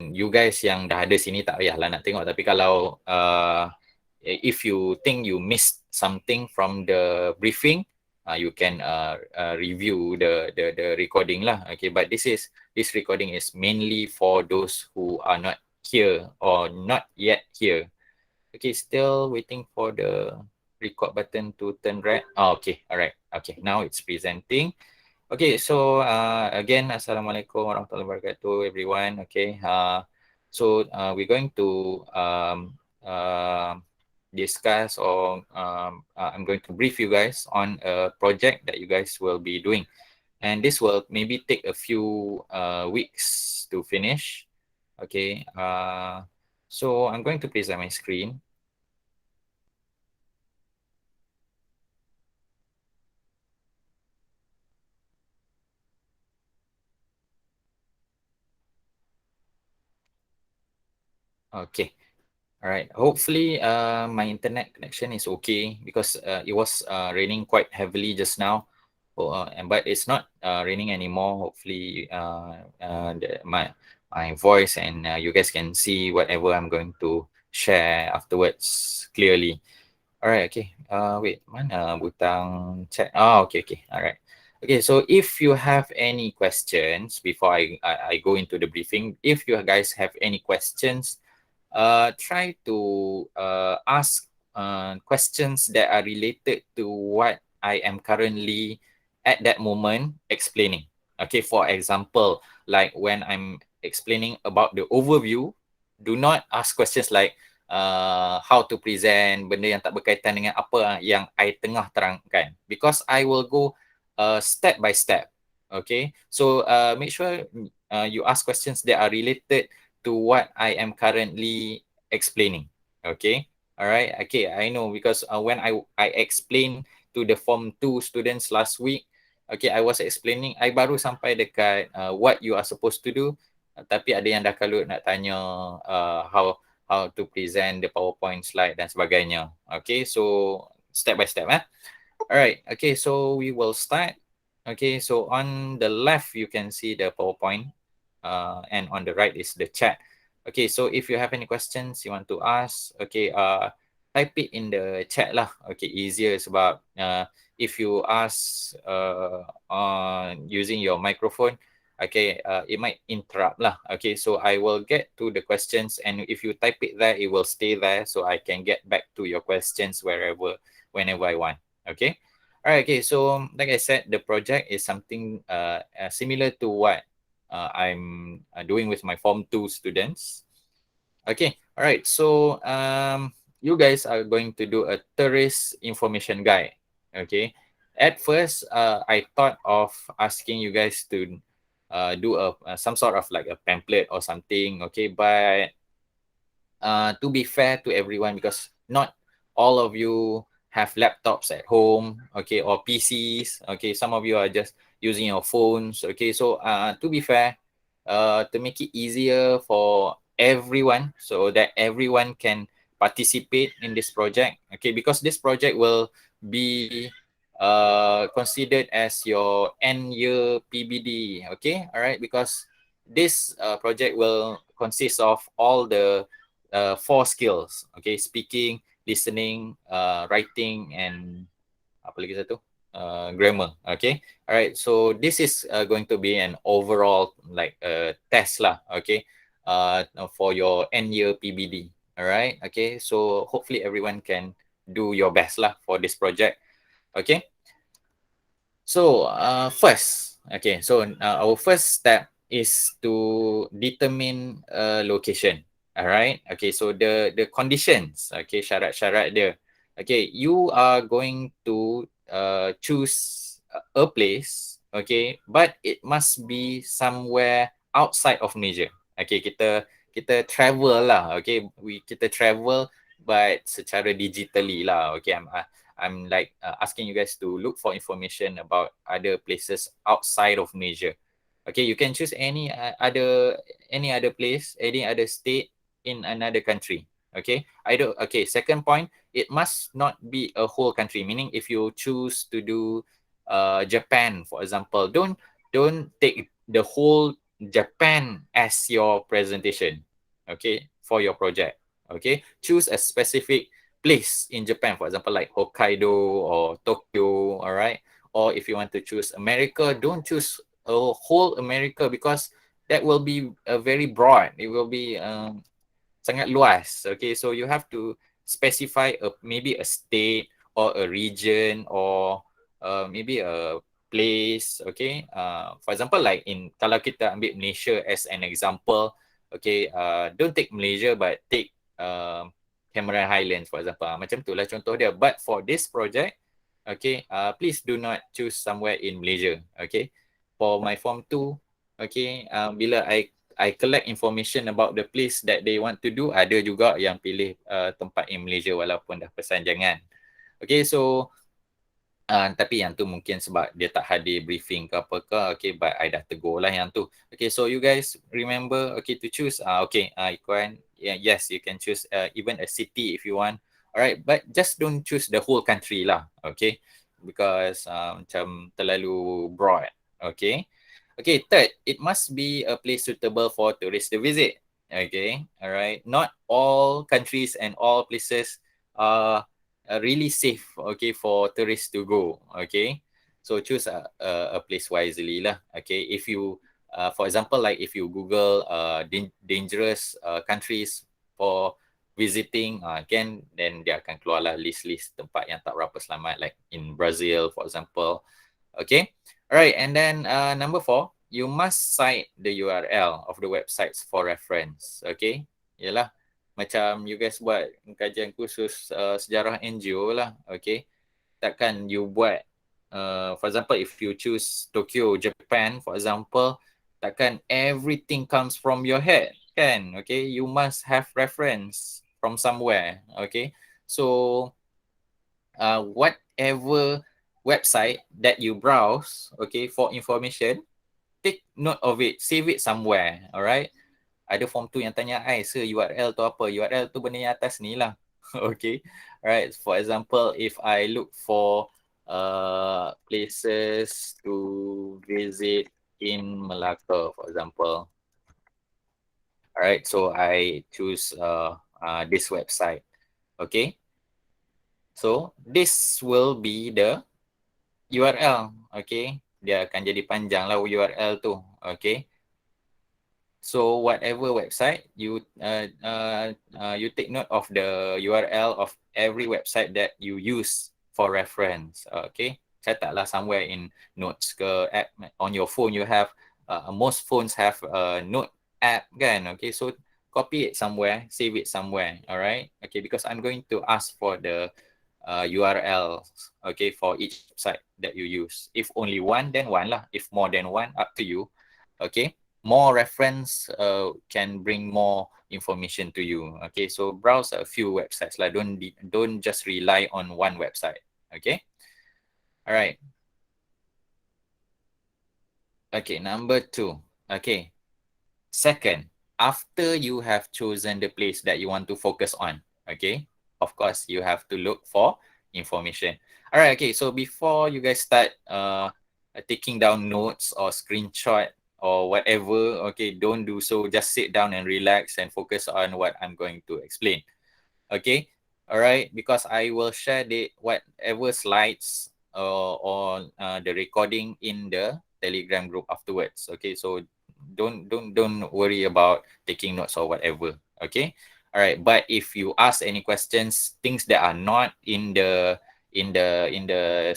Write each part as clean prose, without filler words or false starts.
you guys yang dah ada sini tak payahlah nak tengok, tapi kalau if you think you missed something from the briefing, you can review the recording lah. Okay, but this recording is mainly for those who are not here or not yet here. Okay, still waiting for the record button to turn red. Oh, okay, alright. Okay, now it's presenting. Okay, so again, Assalamualaikum warahmatullahi wabarakatuh, everyone. Okay, so we're going to discuss, or I'm going to brief you guys on a project that you guys will be doing. And this will maybe take a few weeks to finish. Okay, so I'm going to present my screen. Okay. All right. Hopefully, my internet connection is okay, because it was raining quite heavily just now. But it's not raining anymore. Hopefully, my voice and you guys can see whatever I'm going to share afterwards clearly. All right. Okay. Wait. Mana butang chat? Oh, okay. Okay. All right. Okay. So if you have any questions before I go into the briefing, if you guys have any questions, try to ask questions that are related to what I am currently at that moment explaining. Okay, for example, like when I'm explaining about the overview, do not ask questions like how to present, benda yang tak berkaitan dengan apa yang I tengah terangkan, because I will go step by step. Okay, so make sure you ask questions that are related to what I am currently explaining. Okay, all right. Okay, I know, because when I explained to the Form 2 students last week, okay, I was explaining, I baru sampai dekat what you are supposed to do, tapi ada yang dah kalut nak tanya how to present the PowerPoint slide dan sebagainya. Okay, so step by step. Alright, okay, so we will start. Okay, so on the left you can see the PowerPoint, and on the right is the chat. Okay, so if you have any questions you want to ask, okay, type it in the chat lah. Okay, easier sebab if you ask using your microphone, okay, it might interrupt lah. Okay, so I will get to the questions, and if you type it there, it will stay there, so I can get back to your questions whenever I want. Okay. All right. Okay. So like I said, the project is something similar to what I'm doing with my Form 2 students. Okay. All right. So you guys are going to do a tourist information guide. Okay. At first, I thought of asking you guys to do some sort of like a pamphlet or something. Okay. But to be fair to everyone, because not all of you have laptops at home, okay, or PCs, okay, some of you are just using your phones, okay, so to be fair, to make it easier for everyone, so that everyone can participate in this project, okay, because this project will be considered as your end year PBD, okay, all right, because this project will consist of all the 4 skills, okay, speaking, listening, writing, and apa lagi satu? Grammar, okay. All right, so this is going to be an overall like test lah, okay, for your end year PBD. All right, okay, so hopefully everyone can do your best lah for this project, okay. So first, okay, so our first step is to determine a location. All right. Okay. So the conditions. Okay. Syarat-syarat dia. Okay. You are going to choose a place. Okay. But it must be somewhere outside of Malaysia. Okay. Kita travel lah. Okay. Kita travel, but secara digitally lah. Okay. I'm like asking you guys to look for information about other places outside of Malaysia. Okay, you can choose any other place, any other state in another country. Okay, okay, second point, it must not be a whole country, meaning if you choose to do Japan, for example, don't take the whole Japan as your presentation, okay, for your project. Okay, choose a specific place in Japan, for example, like Hokkaido or Tokyo, all right? Or if you want to choose America, don't choose a whole America, because that will be very broad. It will be sangat luas. Okay, so you have to specify maybe a state or a region, or maybe a place. Okay, for example, like kalau kita ambil Malaysia as an example, okay, don't take Malaysia but take Cameron Highlands, for example. Macam tu lah contoh dia. But for this project, okay, please do not choose somewhere in Malaysia. Okay, for my form 2, okay, bila I collect information about the place that they want to do, ada juga yang pilih tempat in Malaysia walaupun dah pesan jangan. Okay, so tapi yang tu mungkin sebab dia tak hadir briefing ke apa ke, okay, but I dah tegur lah yang tu. Okay, so you guys remember, okay, to choose, okay, Ikuan, yeah, yes, you can choose even a city if you want. Alright, but just don't choose the whole country lah, okay, because macam terlalu broad, okay. Okay, third, it must be a place suitable for tourists to visit. Okay, all right. Not all countries and all places are really safe, okay, for tourists to go. Okay, so choose a place wisely lah. Okay, if you, for example, like if you Google dangerous countries for visiting, then dia akan keluar lah list tempat yang tak berapa selamat, like in Brazil, for example. Okay. All right. And then number 4, you must cite the URL of the websites for reference. Okay. Yalah. Macam you guys buat kajian khusus sejarah NGO lah. Okay. Takkan you buat, for example, if you choose Tokyo, Japan, for example, takkan everything comes from your head, kan? Okay. You must have reference from somewhere. Okay. So, whatever website that you browse, okay, for information, take note of it, save it somewhere, alright? Ada form tu yang tanya, sir, URL tu apa? URL tu benda yang atas ni lah. Okay, alright. For example, if I look for places to visit in Malacca, for example, alright, so I choose this website. Okay, so this will be the URL, okay? Dia akan jadi panjang lah URL tu, okay? So whatever website you you take note of the URL of every website that you use for reference, okay? Catatlah somewhere in notes ke app on your phone. You have most phones have a note app, kan? Okay, so copy it somewhere, save it somewhere, alright? Okay, because I'm going to ask for the URLs, okay, for each site that you use. If only one, then one lah. If more than one, up to you. Okay, more reference can bring more information to you. Okay, so browse a few websites lah. Don't just rely on one website. Okay, all right. Okay, number 2. Okay, second, after you have chosen the place that you want to focus on, okay, of course, you have to look for information. All right, okay, so before you guys start taking down notes or screenshot or whatever, okay, don't do so. Just sit down and relax and focus on what I'm going to explain. Okay, all right, because I will share the whatever slides or the recording in the Telegram group afterwards. Okay, so don't worry about taking notes or whatever. Okay, all right, but if you ask any questions, things that are not in the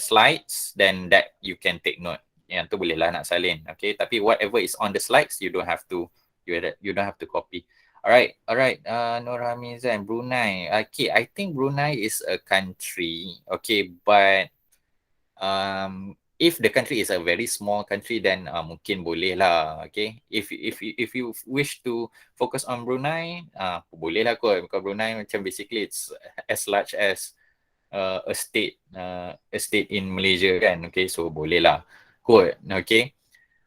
slides, then that you can take note. Yang tu boleh lah nak salin. Okay, tapi whatever is on the slides, you don't have to copy. All right. Nur Hamizan, Brunei. Okay, I think Brunei is a country. Okay, but if the country is a very small country, then mungkin boleh lah. Okay, if you wish to focus on Brunei, boleh lah kot. Because Brunei macam basically it's as large as a state in Malaysia, kan? Okay, so boleh lah kot. Okay.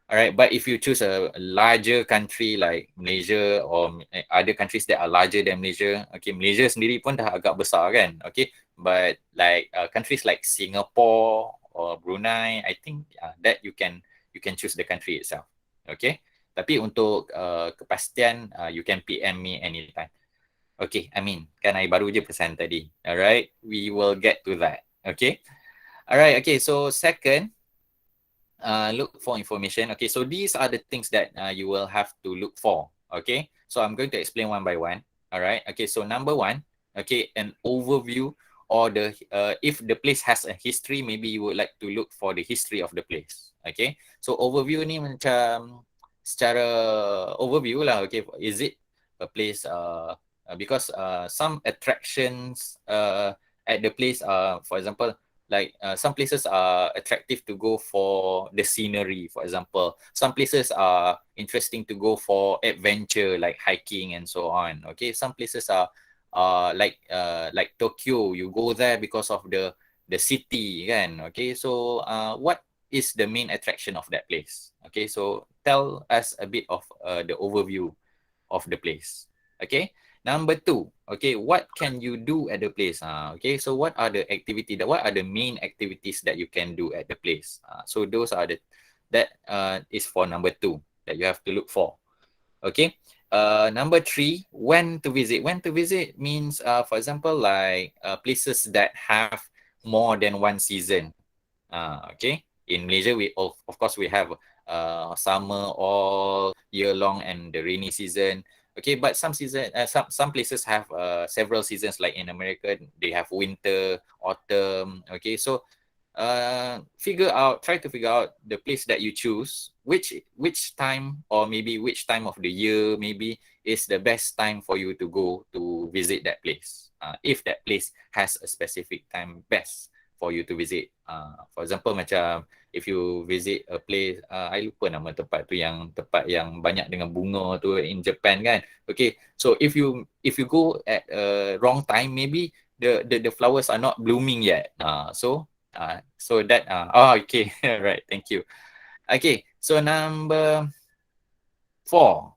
Alright, but if you choose a larger country like Malaysia or other countries that are larger than Malaysia, okay, Malaysia sendiri pun dah agak besar, kan? Okay, but like countries like Singapore or Brunei, I think that you can choose the country itself. Okay, Tapi untuk kepastian, you can PM me anytime. Okay, I mean, kan I baru je pesan tadi. Alright, we will get to that. Okay. Alright, okay. So second, look for information. Okay, so these are the things that you will have to look for. Okay, so I'm going to explain one by one. All right. Okay, so number one, okay, an overview or the if the place has a history, maybe you would like to look for the history of the place. Okay, so overview ni macam secara overview lah. Okay, is it a place? Because some attractions at the place, for example, like some places are attractive to go for the scenery, for example. Some places are interesting to go for adventure, like hiking and so on. Okay, some places are like Tokyo. You go there because of the city, kan? Okay, so what is the main attraction of that place? Okay, so tell us a bit of the overview of the place. Okay. Number two, okay, what can you do at the place? Okay, so what are the what are the main activities that you can do at the place? So those are that is for number two that you have to look for. Okay. Number three, when to visit. When to visit means, for example, like places that have more than one season. Okay. In Malaysia, we of course we have summer all year long and the rainy season. Okay, but some places have several seasons. Like in America, they have winter, autumn. Okay, so try to figure out the place that you choose, which time or maybe which time of the year maybe is the best time for you to go to visit that place. If that place has a specific time best for you to visit. For example, macam if you visit a place, I lupa nama tempat yang banyak dengan bunga tu in Japan kan. Okay, so if you go at wrong time, maybe the flowers are not blooming yet. So that okay. Right, thank you. Okay, so number 4.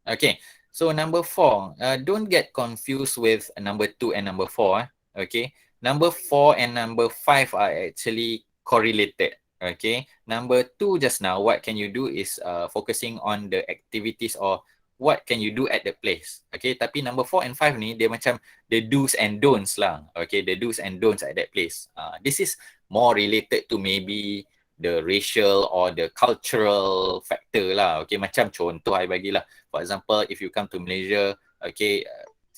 Okay, so number 4, don't get confused with number 2 and number 4. Okay, number 4 and number 5 are actually correlated. Okay, number 2 just now, what can you do is focusing on the activities or what can you do at the place. Okay, tapi number 4 and 5 ni dia macam the do's and don'ts lah. Okay, the do's and don'ts at that place. This is more related to maybe the racial or the cultural factor lah. Okay, macam contoh I bagilah. For example, if you come to Malaysia, okay,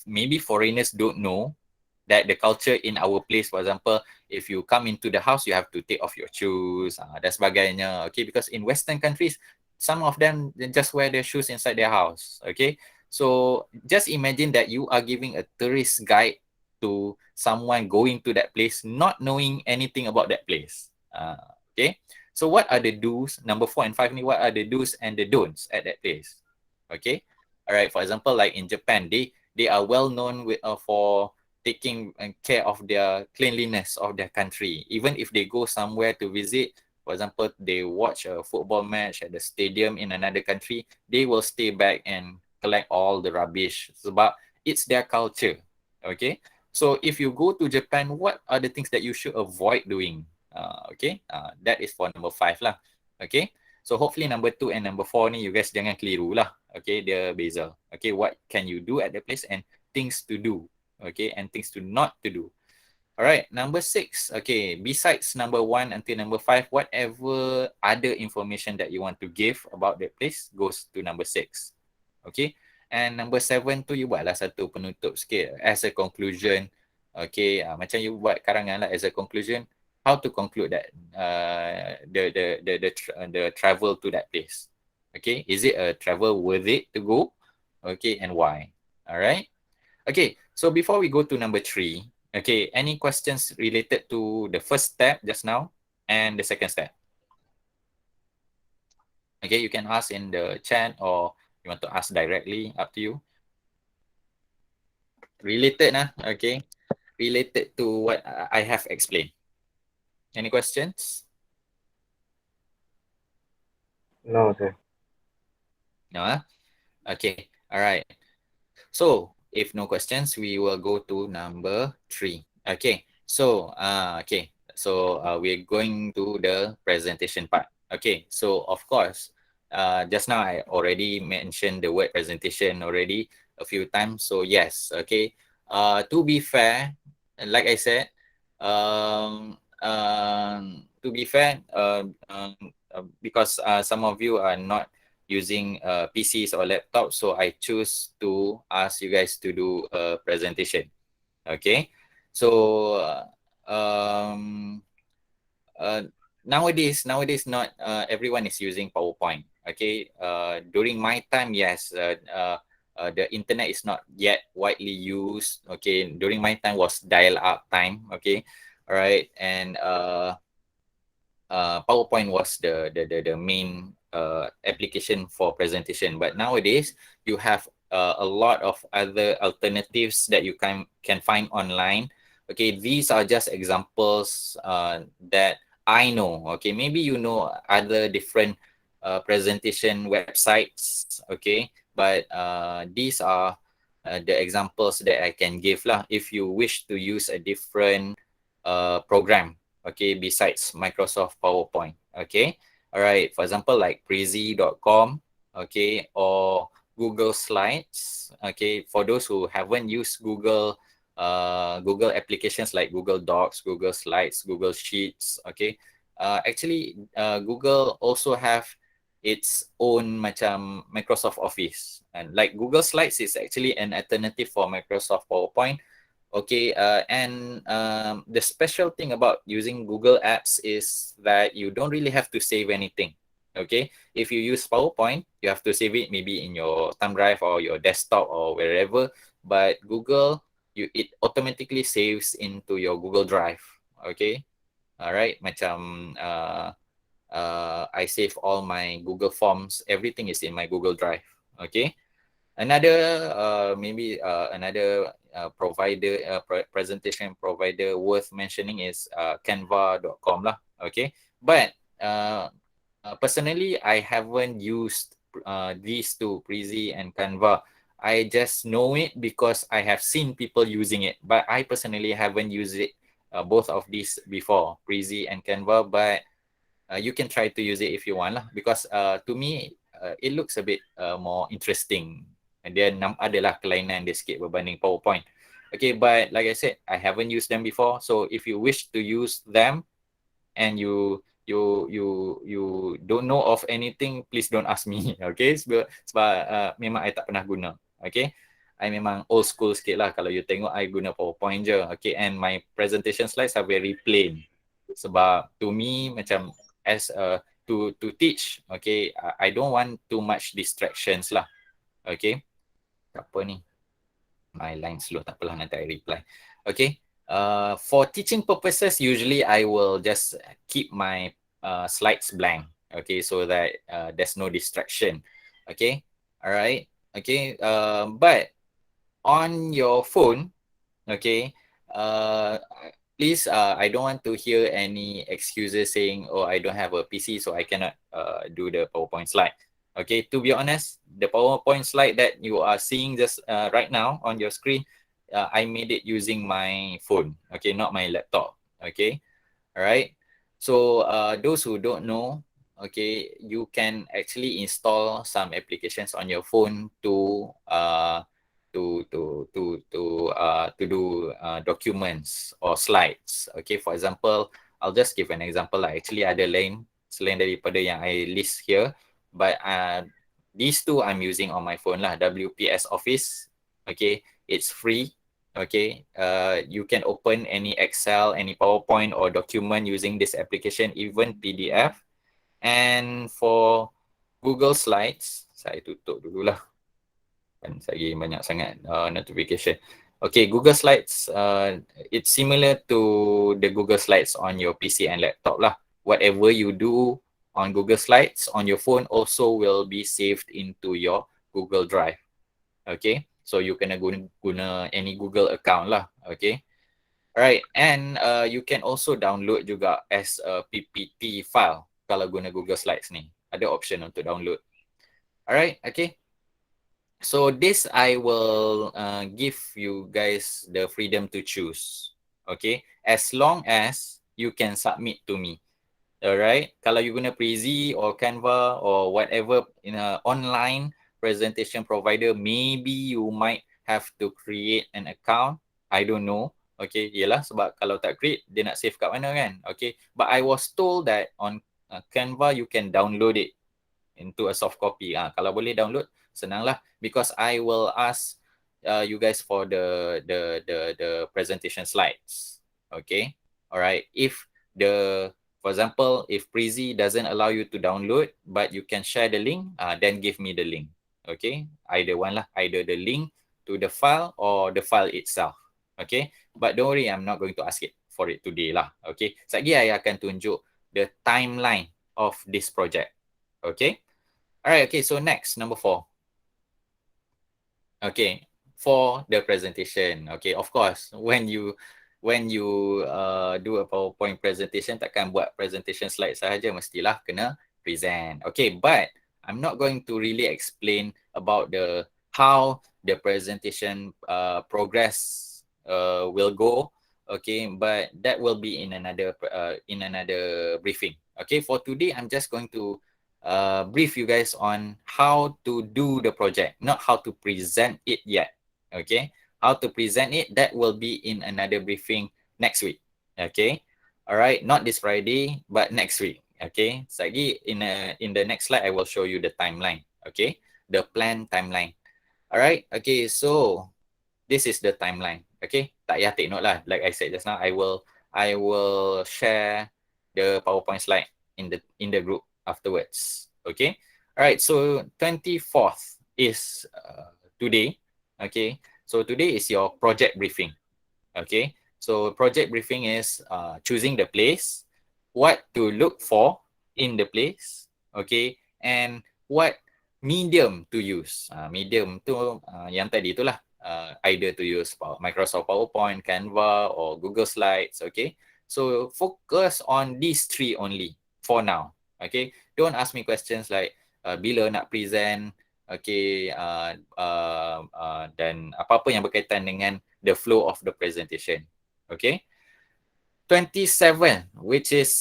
maybe foreigners don't know that the culture in our place, for example, if you come into the house, you have to take off your shoes, dan sebagainya. Okay, because in Western countries, some of them they just wear their shoes inside their house. Okay, so just imagine that you are giving a tourist guide to someone going to that place, not knowing anything about that place. Okay, so what are the do's? Number 4 and 5 ni, what are the do's and the don'ts at that place? Okay, all right. For example, like in Japan, they are well known for taking care of their cleanliness of their country. Even if they go somewhere to visit, for example, they watch a football match at the stadium in another country, they will stay back and collect all the rubbish sebab it's their culture. Okay, so if you go to Japan, what are the things that you should avoid doing? Okay, that is for number 5 lah. Okay, so hopefully number 2 and number 4 ni you guys jangan keliru lah. Okay, dia beza. Okay, what can you do at the place and things to do. Okay, and things to not to do. Alright, number 6. Okay, besides number 1 until number 5, whatever other information that you want to give about that place goes to number 6. Okay, and number 7 tu you buatlah satu penutup sikit as a conclusion. Okay, macam you buat karangan lah as a conclusion, how to conclude that the travel to that place. Okay, is it a travel worth it to go? Okay, and why? Alright. Okay, so before we go to number 3, okay, any questions related to the first step just now and the second step? Okay, you can ask in the chat or you want to ask directly, up to you. Related, okay, related to what I have explained. Any questions? No, sir. No, okay, all right. So if no questions, we will go to number 3. Okay, so we're going to the presentation part. Okay, so of course, just now I already mentioned the word presentation already a few times. So yes, okay. To be fair, like I said, to be fair, because some of you are not using PCs or laptops, so I choose to ask you guys to do a presentation. Okay, so um, uh, nowadays not everyone is using PowerPoint. Okay, during my time, yes, the internet is not yet widely used. Okay, during my time was dial-up time. Okay, all right, and PowerPoint was the main application for presentation. But nowadays, you have a lot of other alternatives that you can find online. Okay, these are just examples that I know. Okay, maybe you know other different presentation websites. Okay, but these are the examples that I can give lah. If you wish to use a different program, okay, besides Microsoft PowerPoint. Okay, all right, for example, like Prezi.com, okay, or Google Slides. Okay, for those who haven't used Google applications like Google Docs, Google Slides, Google Sheets. Okay, actually Google also have its own macam Microsoft Office, and like Google Slides is actually an alternative for Microsoft PowerPoint. Okay, and the special thing about using Google Apps is that you don't really have to save anything. Okay, if you use PowerPoint, you have to save it maybe in your thumb drive or your desktop or wherever. But Google, it automatically saves into your Google Drive. Okay, all right, macam I save all my Google Forms. Everything is in my Google Drive. Okay. Another maybe another provider presentation provider worth mentioning is canva.com lah. Okay, but personally I haven't used these two, Prezi and Canva. I just know it because I have seen people using it, but I personally haven't used it both of these before, Prezi and Canva. But you can try to use it if you want lah, because to me it looks a bit more interesting, and then adalah kelainan dia sikit berbanding PowerPoint. Okay, but like I said, I haven't used them before, so if you wish to use them and you don't know of anything, please don't ask me. Okay, sebab memang I tak pernah guna. Okay, I memang old school sikit lah. Kalau you tengok I guna PowerPoint je. Okay, and my presentation slides are very plain, sebab to me macam as to teach, okay, I don't want too much distractions lah. Okay, apa ni, my line slow, tak apalah, nanti I reply. Okay, for teaching purposes, usually I will just keep my slides blank. Okay, so that there's no distraction. Okay, all right. Okay, but on your phone, okay, please, I don't want to hear any excuses saying, oh, I don't have a PC, so I cannot do the PowerPoint slide. Okay, to be honest, the PowerPoint slide that you are seeing just right now on your screen, I made it using my phone, okay, not my laptop. Okay, all right. So those who don't know, okay, you can actually install some applications on your phone to do documents or slides. Okay, for example, I'll just give an example lah. Actually ada lain selain daripada yang I list here, but these two I'm using on my phone lah. WPS Office. Okay, it's free. Okay, you can open any Excel, any PowerPoint or document using this application, even PDF. And for Google Slides, saya tutup dululah, kan saya banyak sangat notification. Okay, Google Slides, it's similar to the Google Slides on your PC and laptop lah. Whatever you do on Google Slides on your phone also will be saved into your Google Drive. Okay, so you kena guna any Google account lah. Okay, alright, and you can also download juga as a PPT file kalau guna Google Slides ni. Ada option untuk download. Alright, okay. So this I will give you guys the freedom to choose. Okay, as long as you can submit to me. Alright, kalau you guna Prezi or Canva or whatever in a online presentation provider, maybe you might have to create an account. I don't know. Okay, yelah sebab kalau tak create, dia nak save kat mana kan? Okay, but I was told that on Canva you can download it into a soft copy. Kalau boleh download, senang lah. Because I will ask you guys for the presentation slides. Okay, alright. If for example, if Prezi doesn't allow you to download, but you can share the link, then give me the link. Okay, either one lah, either the link to the file or the file itself. Okay, but don't worry, I'm not going to ask it for it today lah. Okay, sekejap lagi I akan tunjuk the timeline of this project. Okay. Alright, okay, so next, number 4. Okay, for the presentation. Okay, of course, when you do a PowerPoint presentation, takkan buat presentation slide sahaja, mestilah kena present. Okay, but I'm not going to really explain about how the presentation progress will go. Okay, but that will be in another briefing. Okay, for today, I'm just going to brief you guys on how to do the project, not how to present it yet. Okay, how to present it, that will be in another briefing next week. Okay, all right, not this Friday, but next week. Okay, so in the next slide, I will show you the timeline. Okay, the plan timeline. All right, okay, so this is the timeline. Okay, tak payah take note lah. Like I said just now, I will share the PowerPoint slide in the group afterwards. Okay, all right, so 24th is today. Okay, so today is your project briefing. Okay, so project briefing is choosing the place, what to look for in the place, okay, and what medium to use. Medium tu yang tadi itulah, either to use Microsoft PowerPoint, Canva, or Google Slides. Okay, so focus on these 3 only for now. Okay, don't ask me questions like bila nak present, okay, dan apa-apa yang berkaitan dengan the flow of the presentation. Okay, 27, which is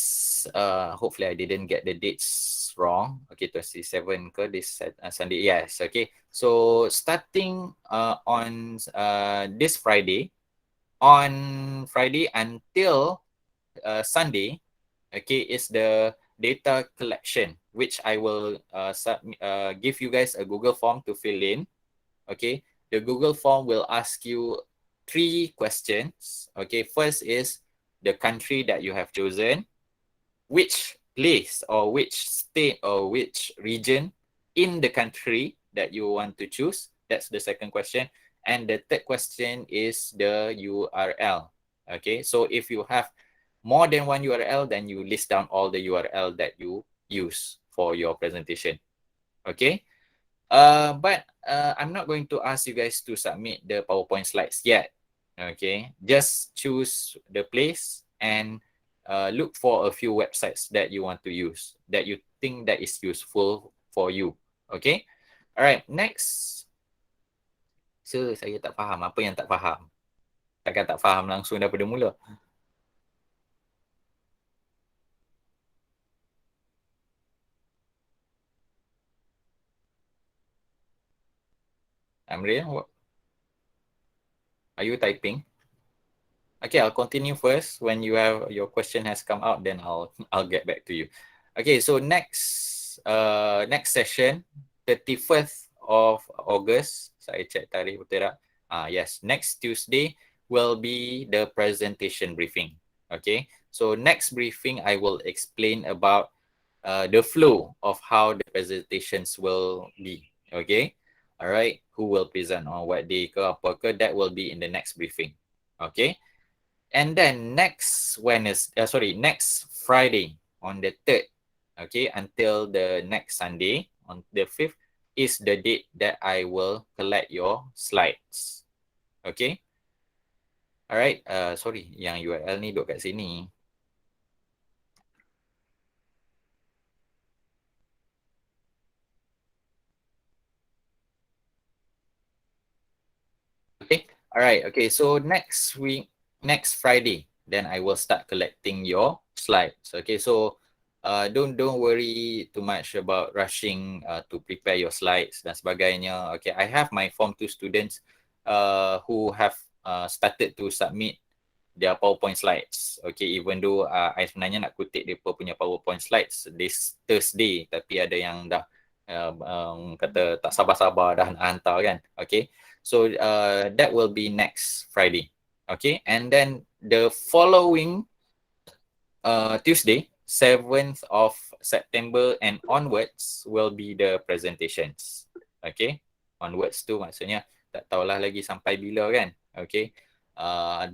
hopefully I didn't get the dates wrong. Okay, 27 ke this Sunday? Yes. Okay, so starting on this Friday, until Sunday, okay, is the data collection, which I will give you guys a Google form to fill in. Okay, the Google form will ask you 3 questions. Okay, first is the country that you have chosen, which place or which state or which region in the country that you want to choose. That's the second question. And the third question is the URL. Okay, so if you have more than one URL, then you list down all the URL that you use for your presentation. Okay, but I'm not going to ask you guys to submit the PowerPoint slides yet. Okay, just choose the place and look for a few websites that you want to use, that you think that is useful for you. Okay, alright, next. So, saya tak faham. Apa yang tak faham? Takkan tak faham langsung daripada mula. Amril, are you typing? Okay, I'll continue first. When your question has come out, then I'll get back to you. Okay, so next session, 31st of August. Saya check tarikh betul tak? Yes, next Tuesday will be the presentation briefing. Okay, so next briefing I will explain about the flow of how the presentations will be. Okay, all right, who will present on what day ke apa ke, that will be in the next briefing. Okay. And then next Friday on the 3rd, okay, until the next Sunday on the 5th is the date that I will collect your slides. Okay. Alright, sorry, yang URL ni duduk kat sini. Okay, alright, okay, so next Friday, then I will start collecting your slides. Okay, so don't worry too much about rushing to prepare your slides dan sebagainya. Okay, I have my Form 2 students who have started to submit their PowerPoint slides. Okay, even though I sebenarnya nak kutip mereka punya PowerPoint slides this Thursday, tapi ada yang dah kata tak sabar-sabar dah nak hantar kan. Okay, so that will be next Friday. Okay, and then the following Tuesday, 7th of September and onwards will be the presentations. Okay, onwards tu maksudnya tak tahulah lagi sampai bila kan. Okay,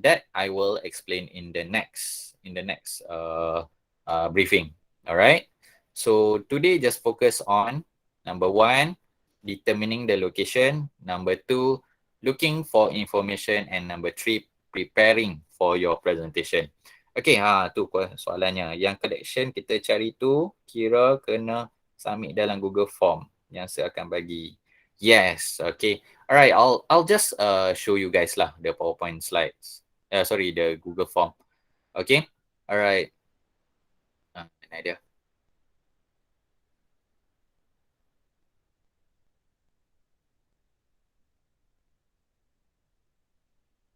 that I will explain in the next briefing. Alright, so today just focus on number 1, determining the location, number 2, looking for information, and number 3, preparing for your presentation. Okay, tu soalannya. Yang collection kita cari tu kira kena submit dalam Google Form yang saya akan bagi. Yes, okay. Alright, I'll just show you guys lah the PowerPoint slides. Sorry, the Google Form. Okay, alright. Ini dia.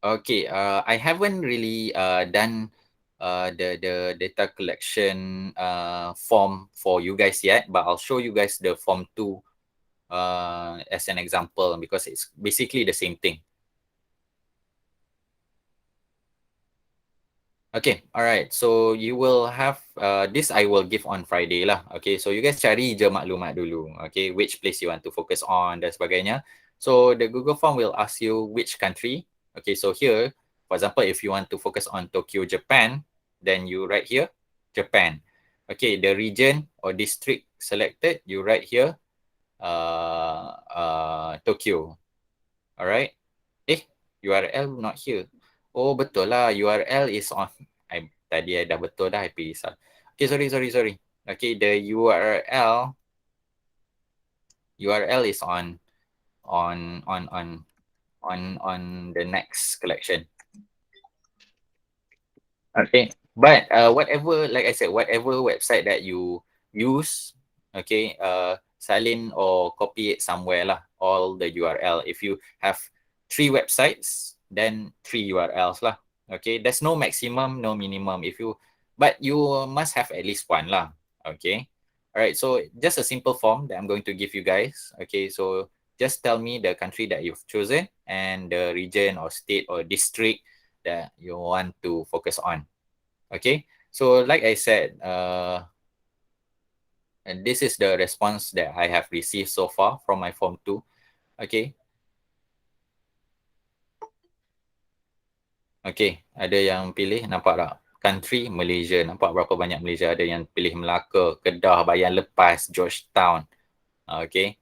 Okay, I haven't really done the data collection form for you guys yet, but I'll show you guys the Form 2 as an example because it's basically the same thing. Okay, alright. So you will have this I will give on Friday lah. Okay, so you guys cari je maklumat dulu. Okay, which place you want to focus on dan sebagainya. So the Google Form will ask you which country. Okay, so here, for example, if you want to focus on Tokyo, Japan, then you write here, Japan. Okay, the region or district selected, you write here, Tokyo. Alright. URL not here. Oh, betul lah. URL is on. Tadi dah betul dah. I pergi salah. Okay, sorry. Okay, the URL is on the next collection. Okay, but whatever, like I said, whatever website that you use, okay, salin or copy it somewhere lah. All the URL. If you have 3 websites, then 3 URLs lah. Okay, there's no maximum, no minimum. But you must have at least one lah. Okay, all right. So just a simple form that I'm going to give you guys. Okay, so just tell me the country that you've chosen and the region or state or district that you want to focus on. Okay, so like I said, and this is the response that I have received so far from my Form 2. Okay. Okay, ada yang pilih, nampak tak? Country, Malaysia. Nampak berapa banyak Malaysia? Ada yang pilih Melaka, Kedah, Bayan Lepas, Georgetown. Okay.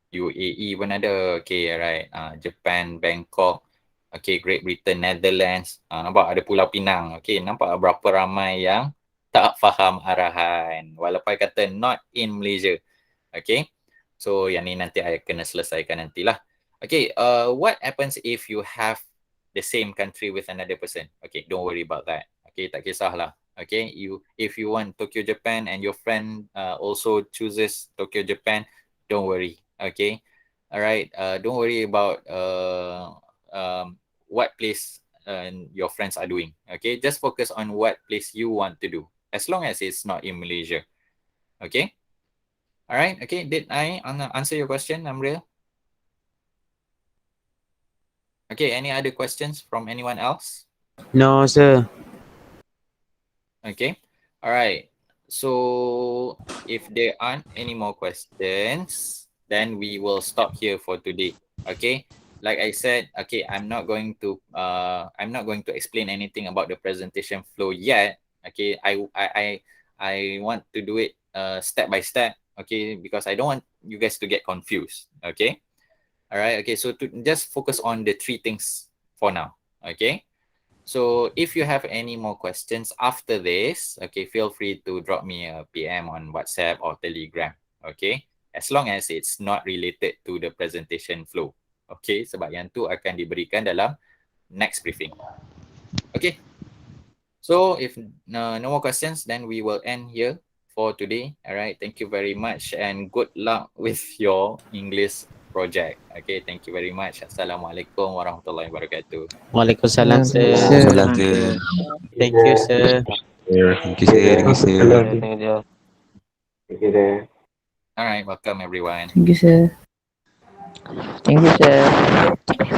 UAE pun ada. Okay, right. Japan, Bangkok. Okay, Great Britain, Netherlands. Nampak ada Pulau Pinang. Okay, nampak berapa ramai yang tak faham arahan. Walaupun kata not in Malaysia. Okay. So, yang ni nanti I kena selesaikan nantilah. Okay, what happens if you have the same country with another person? Okay, don't worry about that. Okay, tak kisahlah. Okay, if you want Tokyo, Japan and your friend also chooses Tokyo, Japan, don't worry. Okay, alright. Don't worry about what place your friends are doing. Okay, just focus on what place you want to do, as long as it's not in Malaysia. Okay. Alright. Okay. Did I answer your question, Amril? Okay, any other questions from anyone else? No, sir. Okay, all right. So if there aren't any more questions, then we will stop here for today. Okay, like I said, okay, I'm not going to explain anything about the presentation flow yet. Okay, I want to do it step by step. Okay, because I don't want you guys to get confused. Okay. All right. Okay. So to just focus on the 3 things for now. Okay. So if you have any more questions after this, okay, feel free to drop me a PM on WhatsApp or Telegram. Okay. As long as it's not related to the presentation flow. Okay. Sebab yang tu akan diberikan dalam next briefing. Okay. So if no more questions, then we will end here for today. All right. Thank you very much and good luck with your English project. Okay. Thank you very much. Assalamualaikum warahmatullahi wabarakatuh. Waalaikumsalam, Thank you, sir. sir. Salam, sir. Thank you, sir. Thank you, sir. Thank you, sir. Thank you, sir. All right. Welcome everyone. Thank you, sir. Thank you, sir.